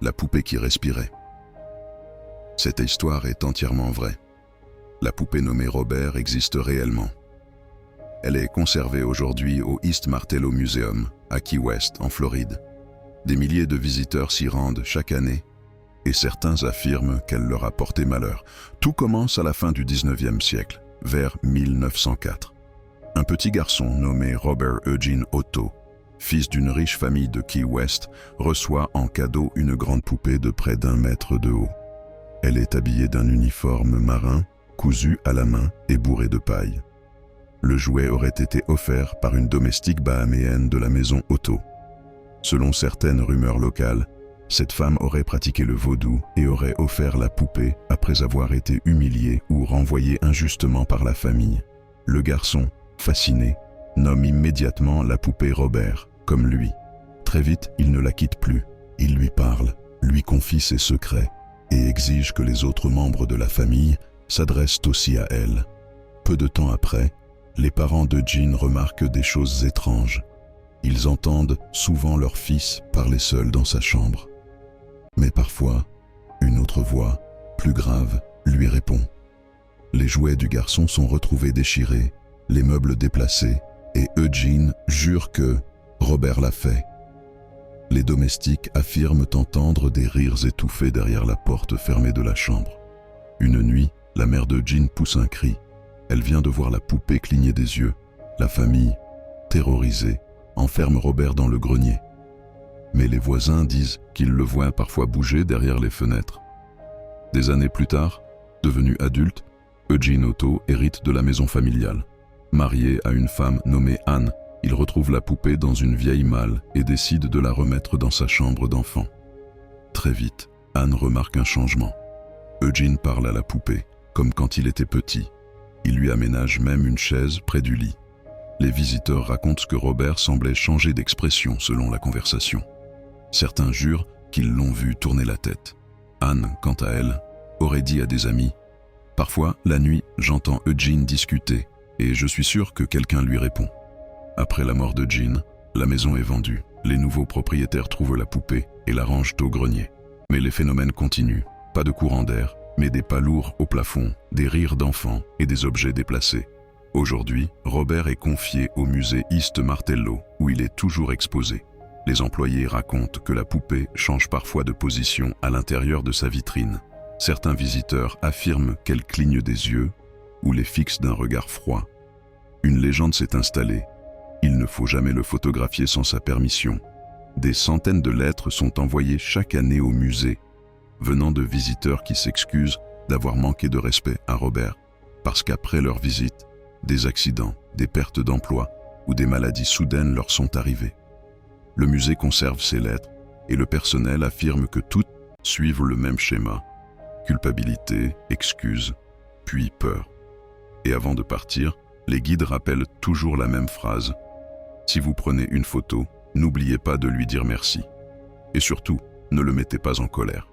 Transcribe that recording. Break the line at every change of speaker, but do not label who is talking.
la poupée qui respirait. Cette histoire est entièrement vraie. La poupée nommée Robert existe réellement. Elle est conservée aujourd'hui au East Martello Museum, à Key West, en Floride. Des milliers de visiteurs s'y rendent chaque année, et certains affirment qu'elle leur a porté malheur. Tout commence à la fin du 19e siècle, vers 1904. Un petit garçon nommé Robert Eugene Otto, fils d'une riche famille de Key West, reçoit en cadeau une grande poupée de près d'1 mètre de haut. Elle est habillée d'un uniforme marin, cousu à la main et bourré de paille. Le jouet aurait été offert par une domestique bahaméenne de la maison Otto. Selon certaines rumeurs locales, cette femme aurait pratiqué le vaudou et aurait offert la poupée après avoir été humiliée ou renvoyée injustement par la famille. Le garçon, fasciné, nomme immédiatement la poupée Robert, comme lui. Très vite, il ne la quitte plus. Il lui parle, lui confie ses secrets et exige que les autres membres de la famille s'adressent aussi à elle. Peu de temps après, les parents de Jean remarquent des choses étranges. Ils entendent souvent leur fils parler seul dans sa chambre. Mais parfois, une autre voix, plus grave, lui répond. Les jouets du garçon sont retrouvés déchirés, les meubles déplacés, et Eugene jure que Robert l'a fait. Les domestiques affirment entendre des rires étouffés derrière la porte fermée de la chambre. Une nuit, la mère de Jean pousse un cri. Elle vient de voir la poupée cligner des yeux. La famille, terrorisée, enferme Robert dans le grenier. Mais les voisins disent qu'ils le voient parfois bouger derrière les fenêtres. Des années plus tard, devenu adulte, Eugene Otto hérite de la maison familiale. Marié à une femme nommée Anne, il retrouve la poupée dans une vieille malle et décide de la remettre dans sa chambre d'enfant. Très vite, Anne remarque un changement. Eugene parle à la poupée, comme quand il était petit. Il lui aménage même une chaise près du lit. Les visiteurs racontent que Robert semblait changer d'expression selon la conversation. Certains jurent qu'ils l'ont vu tourner la tête. Anne, quant à elle, aurait dit à des amis « Parfois, la nuit, j'entends Eugene discuter et je suis sûr que quelqu'un lui répond. » Après la mort de Jean, la maison est vendue. Les nouveaux propriétaires trouvent la poupée et la rangent au grenier. Mais les phénomènes continuent. Pas de courant d'air, mais des pas lourds au plafond, des rires d'enfants et des objets déplacés. Aujourd'hui, Robert est confié au musée East Martello, où il est toujours exposé. Les employés racontent que la poupée change parfois de position à l'intérieur de sa vitrine. Certains visiteurs affirment qu'elle cligne des yeux ou les fixe d'un regard froid. Une légende s'est installée. Il ne faut jamais le photographier sans sa permission. Des centaines de lettres sont envoyées chaque année au musée, venant de visiteurs qui s'excusent d'avoir manqué de respect à Robert, parce qu'après leur visite, des accidents, des pertes d'emploi ou des maladies soudaines leur sont arrivées. Le musée conserve ces lettres et le personnel affirme que toutes suivent le même schéma: culpabilité, excuse, puis peur. Et avant de partir, les guides rappellent toujours la même phrase: si vous prenez une photo, n'oubliez pas de lui dire merci. Et surtout, ne le mettez pas en colère.